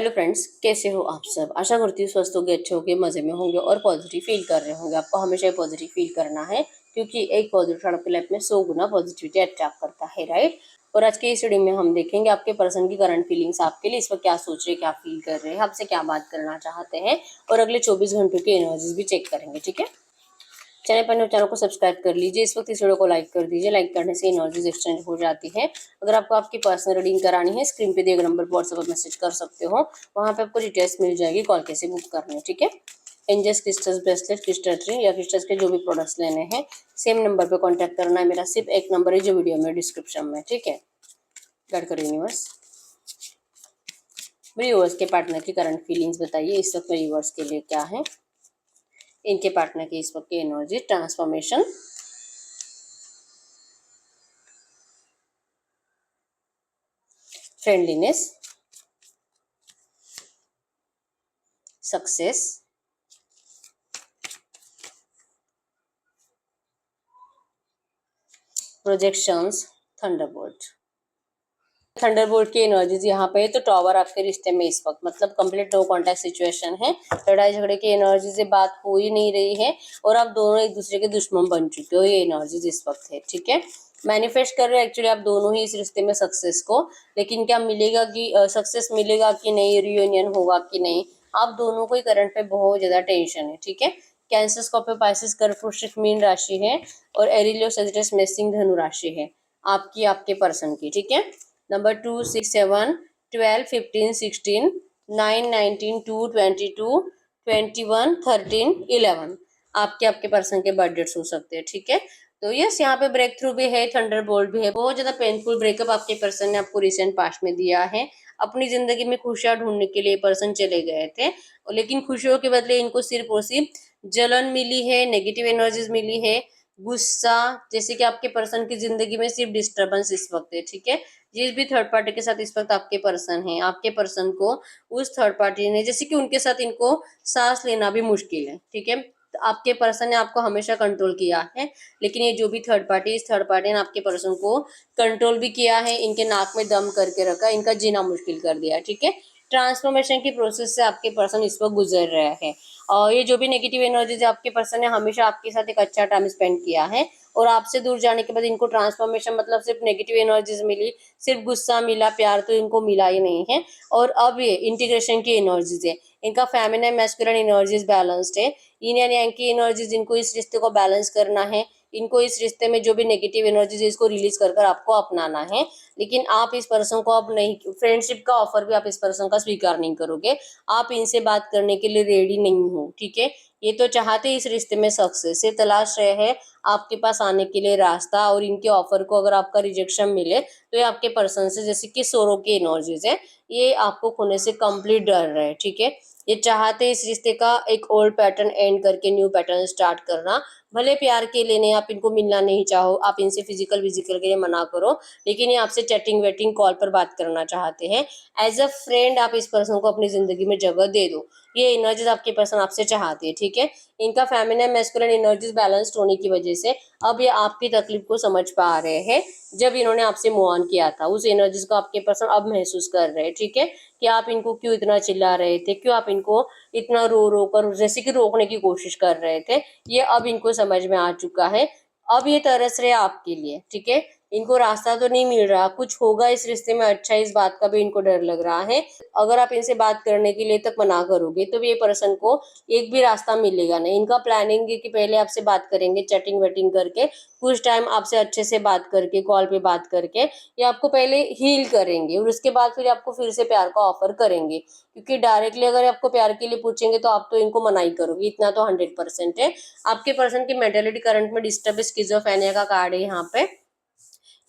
Hello friends, कैसे हो आप सब। आशा करती हूँ स्वस्थ होंगे, अच्छे होंगे, मजे में होंगे और पॉजिटिव फील कर रहे होंगे। आपको हमेशा पॉजिटिव फील करना है क्योंकि एक पॉजिटिव आपकी लाइफ में 100 गुना पॉजिटिविटी अट्रैक्ट करता है, राइट। और आज के इस वीडियो में हम देखेंगे आपके पर्सन की करंट फीलिंग्स आपके लिए इस वक्त क्या सोच रहे हैं, क्या फील कर रहे हैं, आपसे क्या बात करना चाहते हैं और अगले 24 घंटों की एनर्जीज भी चेक करेंगे, ठीक है। चैनल को सब्सक्राइब कर लीजिए। इस वक्त इस वीडियो को लाइक कर दीजिए। लाइक करने से एनर्जीज एक्सचेंज हो जाती है। अगर आपको आपकी पर्सनल रीडिंग करानी है, स्क्रीन पे दिए गए नंबर पर व्हाट्सएप पर मैसेज कर सकते हो। वहाँ पे आपको डिटेल्स मिल जाएगी, कॉल कैसे बुक करनी है, ठीक है। Angels crystals bracelet crystal tree या क्रिस्टल्स के जो भी प्रोडक्ट्स लेने हैं सेम नंबर पे कांटेक्ट करना है। मेरा सिर्फ एक नंबर है जो वीडियो में डिस्क्रिप्शन में, ठीक है। गाइड करो यूनिवर्स। मेरे व्यूअर्स के पार्टनर की करंट फीलिंग्स बताइए इस वक्त मेरे व्यूअर्स के लिए क्या है। इनके पार्टनर की इस वक्त की energy, transformation, friendliness, success, projections, Thunderbolt. Thunderbolt की एनर्जीज यहाँ पे है तो टॉवर आपके रिश्ते में इस वक्त मतलब कंप्लीट नो कांटेक्ट सिचुएशन है। लड़ाई झगड़े की एनर्जी से बात हो ही नहीं रही है और आप दोनों एक दूसरे के दुश्मन बन चुके हो, ये एनर्जीज इस वक्त है, ठीक है। मैनिफेस्ट कर रहे हो एक्चुअली आप दोनों ही इस रिश्ते में सक्सेस को, लेकिन क्या मिलेगा कि सक्सेस मिलेगा कि नहीं, रियूनियन होगा कि नहीं, आप दोनों को ही करंट पे बहुत ज्यादा टेंशन है, ठीक है। कैंसर, स्कॉर्पियो, पाइसेस, कर्क, वृश्चिक, मीन राशि है और एरिलियो, सजिटेरियस, मेष, धनु राशि है आपकी, आपके पर्सन की, ठीक है। नंबर 2, 6, 7, 12, 15, 16, 9, 19, 2, 22, 21, 13, 11 आपके आपके पर्सन के बर्थ डेट्स हो सकते हैं, ठीक है। तो यस, यहाँ पे ब्रेक थ्रू भी है, थंडर बोल्ट भी है। बहुत ज्यादा पेनफुल ब्रेकअप आपके पर्सन ने आपको रिसेंट पास्ट में दिया है। अपनी जिंदगी में खुशियां ढूंढने के लिए पर्सन चले गए थे, लेकिन खुशियों के बदले इनको सिर्फ और सिर्फ जलन मिली है, नेगेटिव एनर्जीज मिली है, गुस्सा, जैसे कि आपके पर्सन की जिंदगी में सिर्फ डिस्टर्बेंस इस वक्त है, ठीक है। जिस भी थर्ड पार्टी के साथ इस वक्त आपके पर्सन है, आपके पर्सन को उस थर्ड पार्टी ने, जैसे कि उनके साथ इनको सांस लेना भी मुश्किल है, ठीक है। तो आपके पर्सन ने आपको हमेशा कंट्रोल किया है, लेकिन ये जो भी थर्ड पार्टी, इस थर्ड पार्टी ने आपके पर्सन को कंट्रोल भी किया है, इनके नाक में दम करके रखा, इनका जीना मुश्किल कर दिया, ठीक है। ट्रांसफॉर्मेशन की प्रोसेस से आपके पर्सन इस वक्त गुजर रहा है और ये जो भी नेगेटिव एनर्जीज आपके पर्सन ने हमेशा आपके साथ एक अच्छा टाइम स्पेंड किया है और आपसे दूर जाने के बाद इनको ट्रांसफॉर्मेशन मतलब सिर्फ नेगेटिव एनर्जीज मिली, सिर्फ गुस्सा मिला, प्यार तो इनको मिला ही नहीं है। और अब ये इंटीग्रेशन की एनर्जीज है, इनका फेमिनिन मैस्कुलिन एनर्जीज बैलेंस्ड है। yin एंड yang की एनर्जीज, इनको इस रिश्ते को बैलेंस करना है, इनको इस रिश्ते में जो भी नेगेटिव एनर्जीज है इसको रिलीज कर आपको अपनाना है। लेकिन आप इस पर्सन को अब नहीं, फ्रेंडशिप का ऑफर भी आप इस पर्सन का स्वीकार नहीं करोगे, आप इनसे बात करने के लिए रेडी नहीं हो, ठीक है। ये तो चाहते इस रिश्ते में सक्सेस से तलाश रहे हैं आपके पास आने के लिए रास्ता, और इनके ऑफर को अगर आपका रिजेक्शन मिले तो ये आपके पर्सन से, जैसे कि सोरो की एनर्जीज है, ये आपको खोने से कंप्लीट डर रहे हैं, ठीक है। ये चाहते इस रिश्ते का एक ओल्ड पैटर्न एंड करके न्यू पैटर्न स्टार्ट करना। भले प्यार के लिए नहीं, आप इनको मिलना नहीं चाहो, आप इनसे फिजिकल विजिकल के लिए मना करो, लेकिन ये आपसे चैटिंग वेटिंग कॉल पर बात करना चाहते हैं। एज अ फ्रेंड आप इस पर्सन को अपनी जिंदगी में जगह दे दो, ये एनर्जीज आपके पर्सन आपसे चाहते हैं, ठीक है। इनका फेमिनिन मैस्कुलिन एनर्जीज बैलेंस्ड होने की वजह से अब ये आपकी तकलीफ को समझ पा रहे हैं। जब इन्होंने आपसे मूव ऑन किया था उस एनर्जीज को आपके पर्सन अब महसूस कर रहे हैं, ठीक है। कि आप इनको क्यों इतना चिल्ला रहे थे, क्यों आप इनको इतना रो रो कर जैसे कि रोकने की कोशिश कर रहे थे, ये अब इनको समझ में आ चुका है। अब ये तरस रहे आपके लिए, ठीक है। इनको रास्ता तो नहीं मिल रहा, कुछ होगा इस रिश्ते में अच्छा, इस बात का भी इनको डर लग रहा है। अगर आप इनसे बात करने के लिए तक मना करोगे तो ये पर्सन को एक भी रास्ता मिलेगा नहीं। इनका प्लानिंग है कि पहले आपसे बात करेंगे चैटिंग वेटिंग करके, कुछ टाइम आपसे अच्छे से बात करके, कॉल पे बात करके ये आपको पहले हील करेंगे और उसके बाद फिर आपको फिर से प्यार का ऑफर करेंगे। क्योंकि डायरेक्टली अगर आपको प्यार के लिए पूछेंगे तो आप तो इनको मना ही करोगे, इतना तो 100% है। आपके पर्सन की मेंटालिटी करंट में डिस्टर्ब, स्किज़ोफ्रेनिया का कार्ड है यहाँ पे।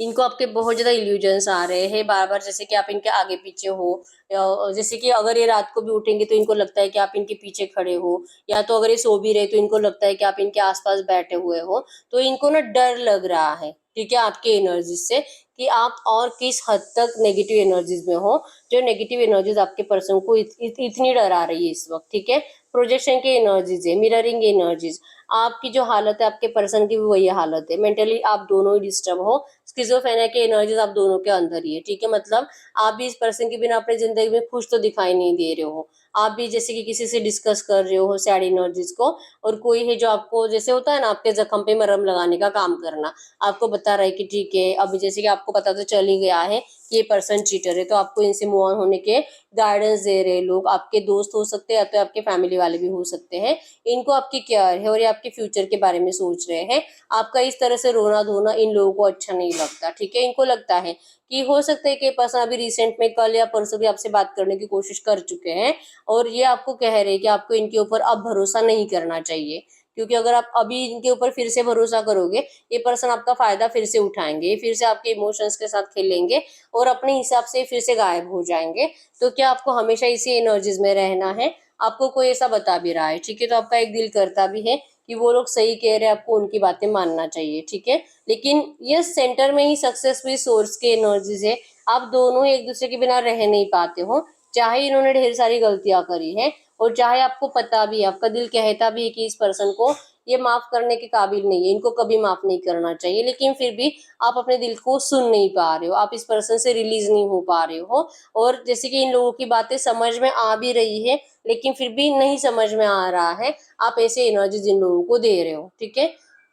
इनको आपके बहुत ज्यादा इल्यूजन्स आ रहे हैं बार बार, जैसे कि आप इनके आगे पीछे हो, जैसे कि अगर ये रात को भी उठेंगे तो इनको लगता है कि आप इनके पीछे खड़े हो, या तो अगर ये सो भी रहे तो इनको लगता है कि आप इनके आसपास बैठे हुए हो। तो इनको ना डर लग रहा है, ठीक है, आपके एनर्जीज से, कि आप और किस हद तक नेगेटिव एनर्जीज में हो, जो नेगेटिव एनर्जीज आपके पर्सन को इतनी डरा रही है इस वक्त, ठीक है। प्रोजेक्शन की एनर्जीज है, मिररिंग एनर्जीज। आपकी जो हालत है आपके पर्सन की भी वही हालत है, मेंटली आप दोनों ही डिस्टर्ब हो, स्किज़ोफ्रेनिया की एनर्जीज आप दोनों के अंदर ही है, ठीक है। मतलब आप भी इस पर्सन के बिना अपनी जिंदगी में खुश तो दिखाई नहीं दे रहे हो, आप भी जैसे कि किसी से डिस्कस कर रहे हो सैड एनर्जीज को, और कोई है जो आपको जैसे होता है ना आपके जख्म पे मरहम लगाने का काम करना, आपको बता रहा है कि ठीक है, अब जैसे कि आपको पता तो चल ही गया है कि ये पर्सन चीटर है, तो आपको इनसे मूव ऑन होने के गाइडेंस दे रहे लोग, आपके दोस्त हो सकते हैं या तो आपके फैमिली वाले भी हो सकते हैं। इनको आपकी केयर है और ये आपके फ्यूचर के बारे में सोच रहे हैं। आपका इस तरह से रोना धोना इन लोगों को अच्छा नहीं लगता, ठीक है। इनको लगता है कि हो सकता है कि पर्सन अभी रिसेंट में कल या परसों भी आपसे बात करने की कोशिश कर चुके हैं, और ये आपको कह रहे हैं कि आपको इनके ऊपर अब भरोसा नहीं करना चाहिए, क्योंकि अगर आप अभी इनके ऊपर फिर से भरोसा करोगे, ये पर्सन आपका फायदा फिर से उठाएंगे, फिर से आपके इमोशंस के साथ खेलेंगे और अपने हिसाब से फिर से गायब हो जाएंगे। तो क्या आपको हमेशा इसी एनर्जीज में रहना है? आपको कोई ऐसा बता भी रहा है, ठीक है, तो आपका एक दिल करता भी है कि वो लोग सही कह रहे हैं, आपको उनकी बातें मानना चाहिए, ठीक है। लेकिन ये सेंटर में ही सक्सेसफुल सोर्स के एनर्जीज है, आप दोनों एक दूसरे के बिना रह नहीं पाते हो, चाहे इन्होंने ढेर सारी गलतियां करी है और चाहे आपको पता भी है, आपका दिल कहता भी है कि इस पर्सन को ये माफ करने के काबिल नहीं है, इनको कभी माफ नहीं करना चाहिए, लेकिन फिर भी आप अपने दिल को सुन नहीं पा रहे हो, आप इस पर्सन से रिलीज नहीं हो पा रहे हो। और जैसे कि इन लोगों की बातें समझ में आ भी रही है लेकिन फिर भी नहीं समझ में आ रहा है, आप ऐसे एनर्जी जिन लोगों को दे रहे हो, ठीक है।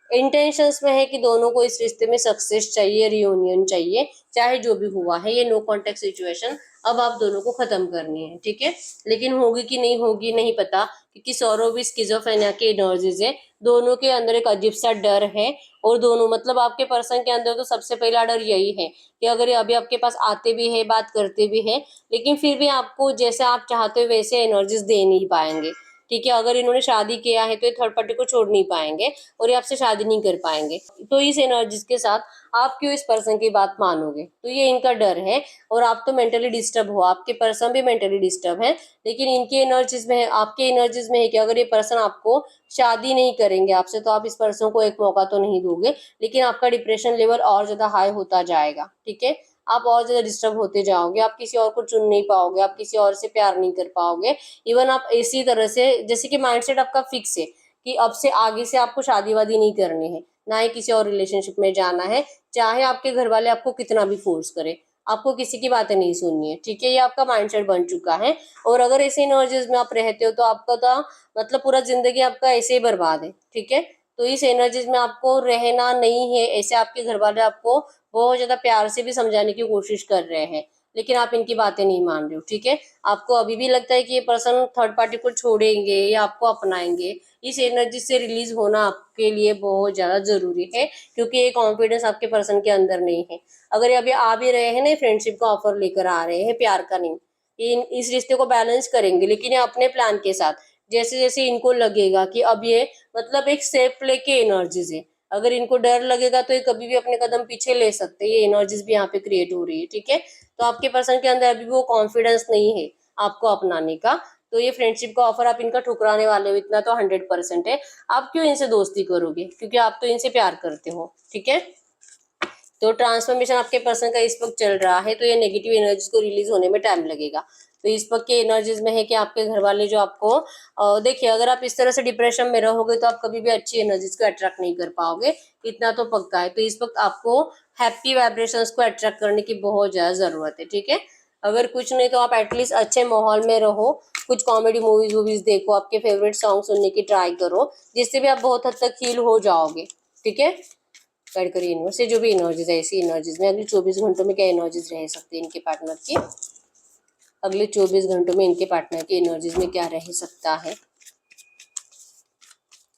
इंटेंशंस में है कि दोनों को इस रिश्ते में सक्सेस चाहिए, रियूनियन चाहिए, चाहे जो भी हुआ है, ये नो कॉन्टेक्ट सिचुएशन अब आप दोनों को खत्म करनी है, ठीक है। लेकिन होगी कि नहीं होगी नहीं पता, क्योंकि सौरव भी स्किज़ोफ्रेनिया के एनर्जीज है, दोनों के अंदर एक अजीब सा डर है। और दोनों मतलब आपके पर्सन के अंदर तो सबसे पहला डर यही है कि अगर ये अभी आपके पास आते भी है, बात करते भी है, लेकिन फिर भी आपको जैसे आप चाहते हो वैसे एनर्जीज दे नहीं पाएंगे, ठीक है। अगर इन्होंने शादी किया है तो ये थर्ड पार्टी को छोड़ नहीं पाएंगे और ये आपसे शादी नहीं कर पाएंगे, तो इस एनर्जीज के साथ आप क्यों इस पर्सन की बात मानोगे, तो ये इनका डर है। और आप तो मेंटली डिस्टर्ब हो, आपके पर्सन भी मेंटली डिस्टर्ब है, लेकिन इनकी एनर्जीज में है, आपके एनर्जीज में है कि अगर ये पर्सन आपको शादी नहीं करेंगे आपसे तो आप इस पर्सन को एक मौका तो नहीं दोगे, लेकिन आपका डिप्रेशन लेवल और ज्यादा हाई होता जाएगा, ठीक है। आप और ज्यादा डिस्टर्ब होते जाओगे, आप किसी और को चुन नहीं पाओगे, आप किसी और से प्यार नहीं कर पाओगे। इवन आप इसी तरह से जैसे कि माइंडसेट आपका फिक्स है कि अब से आगे से आपको शादी वादी नहीं करनी है, ना ही किसी और रिलेशनशिप में जाना है, चाहे आपके घर वाले आपको कितना भी फोर्स करे, आपको किसी की बातें नहीं सुननी है, ठीक है। ये आपका माइंडसेट बन चुका है। और अगर ऐसे एनर्जीज में आप रहते हो तो आपका तो मतलब पूरा जिंदगी आपका ऐसे ही बर्बाद है, ठीक है। तो इस एनर्जीज में आपको रहना नहीं है, ऐसे आपके घर वाले आपको बहुत ज्यादा प्यार से भी समझाने की कोशिश कर रहे हैं, लेकिन आप इनकी बातें नहीं मान रहे हो, ठीक है। आपको अभी भी लगता है कि ये पर्सन थर्ड पार्टी को छोड़ेंगे या आपको अपनाएंगे, इस एनर्जी से रिलीज होना आपके लिए बहुत ज्यादा जरूरी है, क्योंकि ये कॉन्फिडेंस आपके पर्सन के अंदर नहीं है। अगर ये अभी आ भी रहे हैं ना, फ्रेंडशिप का ऑफर लेकर आ रहे हैं, प्यार का नहीं, ये इस रिश्ते को बैलेंस करेंगे, लेकिन ये अपने प्लान के साथ, जैसे जैसे इनको लगेगा कि अब ये मतलब एक सेफ प्ले के एनर्जीज है, अगर इनको डर लगेगा तो ये कभी भी अपने कदम पीछे ले सकते हैं, ये एनर्जीज भी यहाँ पे क्रिएट हो रही है, ठीक है। तो आपके पर्सन के अंदर अभी भी वो कॉन्फिडेंस नहीं है आपको अपनाने का, तो ये फ्रेंडशिप का ऑफर आप इनका ठुकराने वाले हो, इतना तो 100% है। आप क्यों इनसे दोस्ती करोगे, क्योंकि आप तो इनसे प्यार करते हो, ठीक है। तो ट्रांसफॉर्मेशन आपके पर्सन का इस वक्त चल रहा है, तो ये नेगेटिव एनर्जीज को रिलीज होने में टाइम लगेगा। तो इस वक्त के एनर्जीज में है कि आपके घर वाले जो आपको देखिए, अगर आप इस तरह से डिप्रेशन में रहोगे तो आप कभी भी अच्छी एनर्जीज को अट्रैक्ट नहीं कर पाओगे, इतना तो पक्का है। तो इस वक्त आपको हैप्पी वाइब्रेशंस को अट्रैक्ट करने की बहुत ज्यादा जरूरत है, ठीक है। अगर कुछ नहीं तो आप एटलीस्ट अच्छे माहौल में रहो, कुछ कॉमेडी मूवीज वूवीज देखो, आपके फेवरेट सॉन्ग सुनने की ट्राई करो, जिससे भी आप बहुत हद तक हील हो जाओगे, ठीक है। गाइड करिए यूनिवर्स से जो भी एनर्जीज है, ऐसी एनर्जीज में अगले 24 घंटों में क्या एनर्जीज रह सकती है इनके पार्टनर की, अगले 24 घंटों में इनके पार्टनर की एनर्जीज में क्या रह सकता है,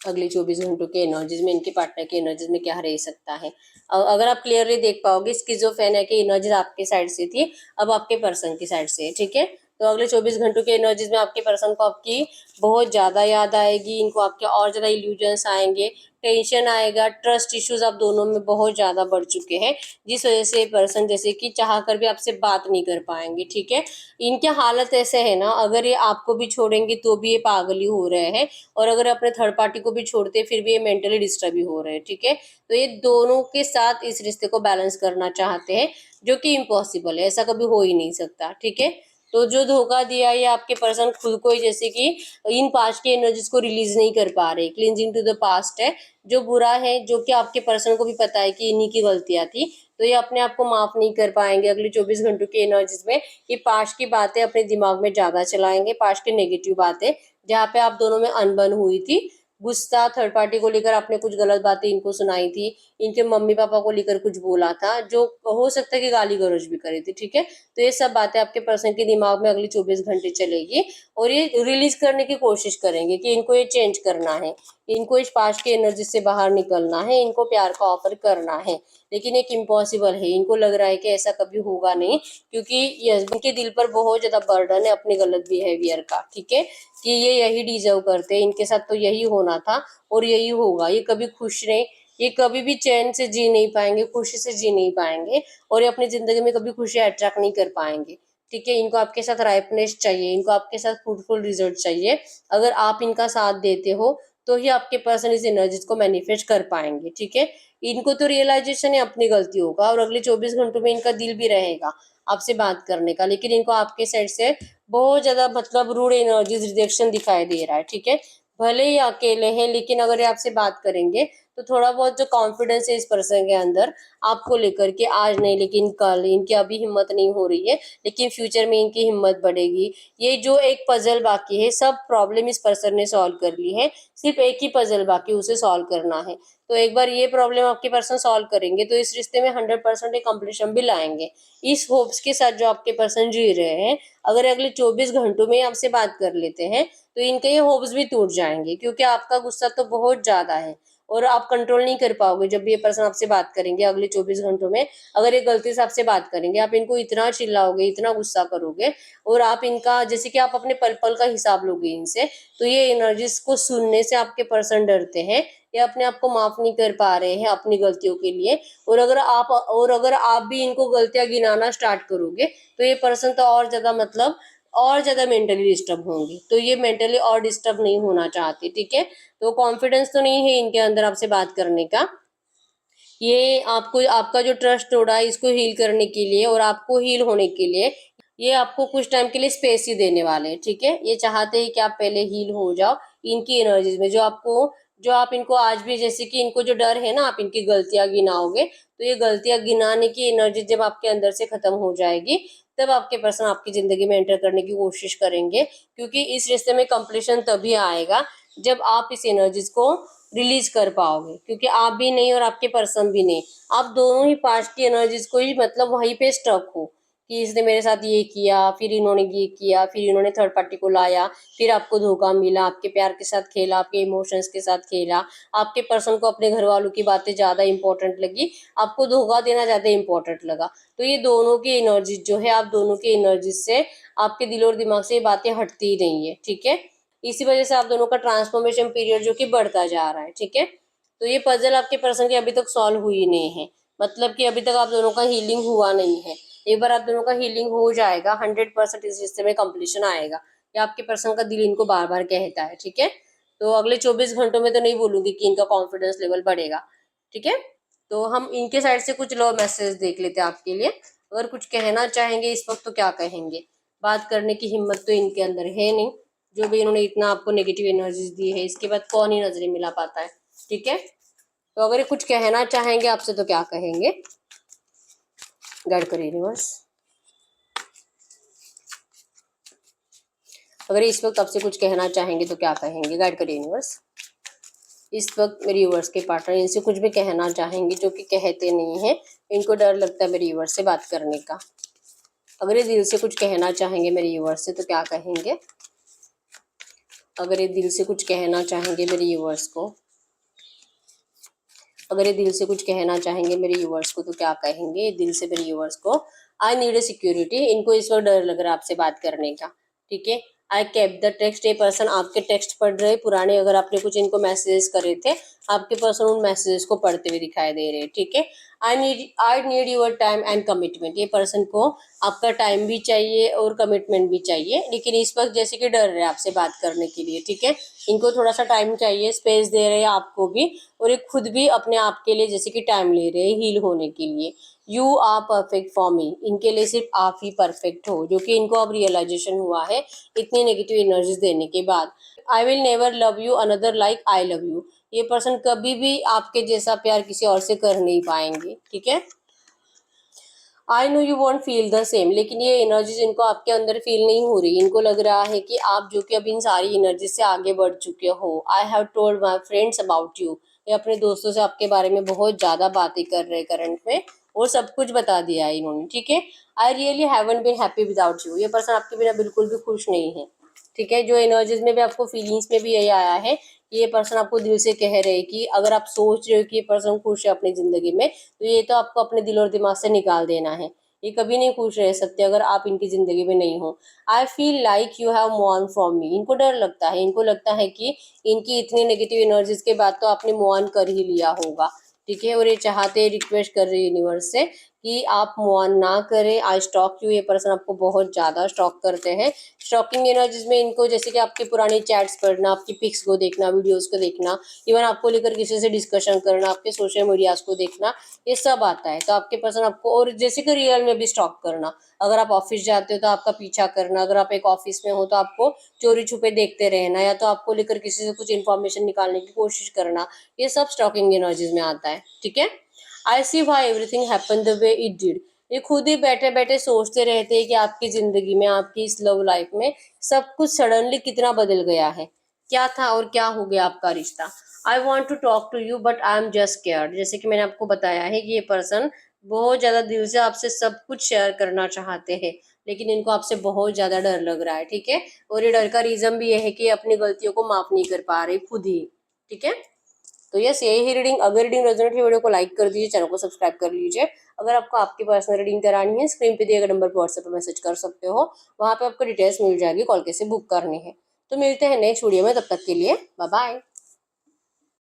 अगले 24 घंटों के एनर्जीज में इनके पार्टनर की एनर्जीज में क्या रह सकता है। अगर आप क्लियरली देख पाओगे, स्किज़ोफ्रेनिया की एनर्जीज आपके साइड से थी, अब आपके पर्सन की साइड से है, ठीक है। तो अगले 24 घंटों के एनर्जीज में आपके पर्सन को आपकी बहुत ज्यादा याद आएगी, इनको आपके और ज्यादा इल्यूजन्स आएंगे, टेंशन आएगा, ट्रस्ट इश्यूज आप दोनों में बहुत ज्यादा बढ़ चुके हैं, जिस वजह से पर्सन जैसे कि चाह कर भी आपसे बात नहीं कर पाएंगे, ठीक है। इनके हालत ऐसे है ना, अगर ये आपको भी छोड़ेंगे तो भी ये पागल ही हो रहे हैं, और अगर अपने थर्ड पार्टी को भी छोड़ते फिर भी ये मेंटली डिस्टर्ब ही हो रहे हैं, ठीक है। तो ये दोनों के साथ इस रिश्ते को बैलेंस करना चाहते हैं, जो कि इम्पॉसिबल है, ऐसा कभी हो ही नहीं सकता, ठीक है। तो जो धोखा दिया ये आपके पर्सन खुद को ही जैसे कि इन पास्ट की एनर्जीज को रिलीज नहीं कर पा रहे, क्लींजिंग टू द पास्ट है जो बुरा है, जो कि आपके पर्सन को भी पता है कि इन्हीं की गलतियां थी, तो ये अपने आप को माफ नहीं कर पाएंगे अगले 24 घंटों की एनर्जीज में। ये पास्ट की बातें अपने दिमाग में ज्यादा चलाएंगे, पास्ट की नेगेटिव बातें जहाँ पे आप दोनों में अनबन हुई थी, गुस्सा, थर्ड पार्टी को लेकर आपने कुछ गलत बातें इनको सुनाई थी, इनके मम्मी पापा को लेकर कुछ बोला था जो हो सकता है कि गाली गलौज भी करी थी, ठीक है। तो ये सब बातें आपके पर्सन के दिमाग में अगली 24 घंटे चलेगी और ये रिलीज करने की कोशिश करेंगे कि इनको ये चेंज करना है, इनको इस पास्ट की एनर्जी से बाहर निकलना है, इनको प्यार का ऑफर करना है। लेकिन एक इम्पॉसिबल है, इनको लग रहा है कि ऐसा कभी होगा नहीं, क्योंकि ये हस्बैंड के दिल पर बहुत ज्यादा बर्डन है अपने गलत बिहेवियर का, ठीक है, कि ये यही डिजर्व करते हैं, इनके साथ तो यही होना था और यही होगा। ये कभी खुश नहीं, ये कभी भी चैन से जी नहीं पाएंगे, खुशी से जी नहीं पाएंगे और ये अपनी जिंदगी में कभी खुशी अट्रैक्ट नहीं कर पाएंगे, ठीक है। इनको आपके साथ राइपनेस चाहिए, इनको आपके साथ फ्रूटफुल रिजल्ट चाहिए। अगर आप इनका साथ देते हो तो ही आपके पर्सन इस एनर्जीज को मैनिफेस्ट कर पाएंगे, ठीक है। इनको तो रियलाइजेशन है अपनी गलतियों का और अगले 24 घंटों में इनका दिल भी रहेगा आपसे बात करने का, लेकिन इनको आपके साइड से बहुत ज्यादा मतलब रूड एनर्जीज, रिजेक्शन दिखाई दे रहा है, ठीक है। भले ही अकेले हैं लेकिन अगर ये आपसे बात करेंगे तो थोड़ा बहुत जो कॉन्फिडेंस है इस पर्सन के अंदर आपको लेकर के, आज नहीं लेकिन कल, इनकी अभी हिम्मत नहीं हो रही है लेकिन फ्यूचर में इनकी हिम्मत बढ़ेगी। ये जो एक पजल बाकी है, सब प्रॉब्लम इस पर्सन ने सॉल्व कर ली है, सिर्फ एक ही पजल बाकी, उसे सॉल्व करना है। तो एक बार ये प्रॉब्लम आपके पर्सन सॉल्व करेंगे तो इस रिश्ते में 100% एक कंप्लीशन भी लाएंगे, इस होप्स के साथ जो आपके पर्सन जी रहे हैं। अगर अगले 24 घंटों में आपसे बात कर लेते हैं तो इनके ये होप्स भी टूट जाएंगे, क्योंकि आपका गुस्सा तो बहुत ज्यादा है और आप कंट्रोल नहीं कर पाओगे जब भी ये पर्सन आपसे बात करेंगे अगले 24 घंटों में। अगर ये गलती से आपसे बात करेंगे, आप इनको इतना चिल्लाओगे, इतना गुस्सा करोगे और आप इनका जैसे कि आप अपने पल पल का हिसाब लोगे इनसे, तो ये एनर्जीज को सुनने से आपके पर्सन डरते हैं, ये अपने आप को माफ नहीं कर पा रहे हैं अपनी गलतियों के लिए। और अगर आप भी इनको गलतियां गिनाना स्टार्ट करोगे तो ये पर्सन तो और ज्यादा मतलब और ज्यादा मेंटली डिस्टर्ब होंगी, तो ये मेंटली और डिस्टर्ब नहीं होना चाहती, ठीक है। तो कॉन्फिडेंस तो नहीं है इनके अंदर आपसे बात करने का। ये आपको आपका जो ट्रस्ट तोड़ा है इसको हील करने के लिए और आपको हील होने के लिए ये आपको कुछ टाइम के लिए स्पेस ही देने वाले हैं, ठीक है। ये चाहते हैं कि आप पहले हील हो जाओ इनकी एनर्जीज में, जो आप इनको आज भी जैसे कि इनको जो डर है ना, आप इनकी गलतियां गिनाओगे तो ये गलतियां गिनाने की एनर्जी जब आपके अंदर से खत्म हो जाएगी तब आपके पर्सन आपकी जिंदगी में एंटर करने की कोशिश करेंगे, क्योंकि इस रिश्ते में कंप्लीशन तभी आएगा जब आप इस एनर्जीज को रिलीज कर पाओगे, क्योंकि आप भी नहीं और आपके पर्सन भी नहीं, आप दोनों ही पास्ट की एनर्जीज को ही मतलब वहीं पे स्टक हो कि इसने मेरे साथ ये किया, फिर इन्होंने ये किया, फिर इन्होंने थर्ड पार्टी को लाया, फिर आपको धोखा मिला, आपके प्यार के साथ खेला, आपके इमोशंस के साथ खेला, आपके पर्सन को अपने घर वालों की बातें ज्यादा इंपॉर्टेंट लगी, आपको धोखा देना ज्यादा इंपॉर्टेंट लगा। तो ये दोनों की एनर्जीज जो है, आप दोनों की एनर्जीज से आपके दिल और दिमाग से ये बातें हटती ही नहीं है, ठीक है। इसी वजह से आप दोनों का ट्रांसफॉर्मेशन पीरियड जो कि बढ़ता जा रहा है, ठीक है। तो ये पजल आपके पर्सन की अभी तक सॉल्व हुई नहीं है, मतलब कि अभी तक आप दोनों का हीलिंग हुआ नहीं है। एक बार आप दोनों का हीलिंग हो जाएगा 100% इस रिश्ते में कंप्लीशन आएगा, ये आपके पर्सन का दिल इनको बार बार कहता है, ठीक है। तो अगले 24 घंटों में तो नहीं बोलूंगी कि इनका कॉन्फिडेंस लेवल बढ़ेगा, ठीक है। तो हम इनके साइड से कुछ लो मैसेज देख लेते हैं आपके लिए। अगर कुछ कहना चाहेंगे इस वक्त तो क्या कहेंगे, बात करने की हिम्मत तो इनके अंदर है नहीं, जो भी इन्होंने इतना आपको नेगेटिव एनर्जी दी है इसके बाद कौन ही नजरें मिला पाता है, ठीक है। तो अगर ये कुछ कहना चाहेंगे आपसे तो क्या कहेंगे, गाइड करिए यूनिवर्स। अगर इस वक्त आपसे कुछ कहना चाहेंगे तो क्या कहेंगे, गाइड करिए यूनिवर्स। इस वक्त मेरे यूवर्स के पार्टनर इनसे कुछ भी कहना चाहेंगे जो कि कहते नहीं है, इनको डर लगता है मेरे यूवर्स से बात करने का। अगर ये दिल से कुछ कहना चाहेंगे मेरे यूवर्स से तो क्या कहेंगे, अगर ये दिल से कुछ कहना चाहेंगे मेरे यूवर्स को, अगर ये दिल से कुछ कहना चाहेंगे मेरे यूवर्स को तो क्या कहेंगे दिल से मेरे यूवर्स को। आई नीड ए सिक्योरिटी, इनको इस वक्त डर लग रहा है आपसे बात करने का, ठीक है। आई केप्ट द टेक्स्ट, ये पर्सन आपके टेक्स्ट पढ़ रहे पुराने, अगर आपने कुछ इनको मैसेजेस करे थे आपके पर्सन उन मैसेजेस को पढ़ते हुए दिखाई दे रहे हैं, ठीक है। I need your time and commitment, ये पर्सन को आपका टाइम भी चाहिए और कमिटमेंट भी चाहिए, लेकिन इस वक्त जैसे कि डर रहे हैं आपसे बात करने के लिए, ठीक है। इनको थोड़ा सा टाइम चाहिए, स्पेस दे रहे हैं आपको भी, और एक खुद भी अपने आप के लिए जैसे कि टाइम ले रहे हैं हील होने के लिए। You are perfect for me, इनके लिए सिर्फ आप ही परफेक्ट हो, जो कि इनको अब रियलाइजेशन हुआ है इतनी नेगेटिव एनर्जीज देने के बाद। I will never love you another like I love you, ये पर्सन कभी भी आपके जैसा प्यार किसी और से कर नहीं पाएंगे, ठीक है। I know you want feel the same, लेकिन ये एनर्जीज इनको आपके अंदर फील नहीं हो रही। इनको लग रहा है कि आप जो कि अब इन सारी एनर्जी से आगे बढ़ चुके हो। I have told my friends about you, ये अपने दोस्तों से आपके बारे में बहुत ज्यादा बातें कर रहे हैं करंट में, और सब कुछ बता दिया है इन्होंने, ठीक है। I really haven't been happy without you, ये पर्सन आपके बिना बिल्कुल भी खुश नहीं है, ठीक है। जो एनर्जीज में भी आपको फीलिंग्स में भी यही आया है कि ये पर्सन आपको दिल से कह रहे हैं कि अगर आप सोच रहे हो कि ये पर्सन खुश है अपनी जिंदगी में, तो ये तो आपको अपने दिल और दिमाग से निकाल देना है। ये कभी नहीं खुश रह सकते अगर आप इनकी जिंदगी में नहीं हो। I feel like you have move on from me, इनको डर लगता है, इनको लगता है कि इनकी इतनी नेगेटिव एनर्जीज के बाद तो आपने मूव ऑन कर ही लिया होगा, ठीक है। और ये चाहते, रिक्वेस्ट कर रहे यूनिवर्स से कि आप मूव ऑन ना करें। आई स्टॉक यू, ये पर्सन आपको बहुत ज्यादा स्टॉक करते हैं। स्टॉकिंग एनर्जीज में इनको जैसे कि आपकी पुरानी चैट्स पढ़ना, आपकी पिक्स को देखना, वीडियोस को देखना, इवन आपको लेकर किसी से डिस्कशन करना, आपके सोशल मीडियाज को देखना, ये सब आता है। तो आपके पर्सन आपको, और जैसे कि रियल में भी स्टॉक करना, अगर आप ऑफिस जाते हो तो आपका पीछा करना, अगर आप एक ऑफिस में हो तो आपको चोरी छुपे देखते रहना, या तो आपको लेकर किसी से कुछ इन्फॉर्मेशन निकालने की कोशिश करना, ये सब स्टॉकिंग एनर्जीज में आता है, ठीक है। I see why everything happen the way it did, ये खुद ही बैठे बैठे सोचते रहते हैं कि आपकी जिंदगी में, आपकी इस लव लाइफ में सब कुछ सडनली कितना बदल गया है, क्या था और क्या हो गया आपका रिश्ता। I want to talk to you but I am just scared, जैसे कि मैंने आपको बताया है कि ये पर्सन बहुत ज्यादा दिल से आपसे सब कुछ शेयर करना चाहते हैं, लेकिन इनको आपसे बहुत ज्यादा डर लग रहा है, ठीक है। और ये डर का रीजन भी ये है कि ये अपनी गलतियों को माफ नहीं कर पा रहे खुद ही, ठीक है। तो यस, यही ही रीडिंग। अगर रीडिंग रेजोनेट है, वीडियो को लाइक कर दीजिए, चैनल को सब्सक्राइब कर लीजिए। अगर आपको आपकी पर्सनल रीडिंग करानी है, स्क्रीन पे दिए गए नंबर पर व्हाट्सएप पर मैसेज कर सकते हो, वहां पे आपको डिटेल्स मिल जाएगी, कॉल कैसे बुक करनी है। तो मिलते हैं नेक्स्ट वीडियो में, तब तक के लिए बाय बाय।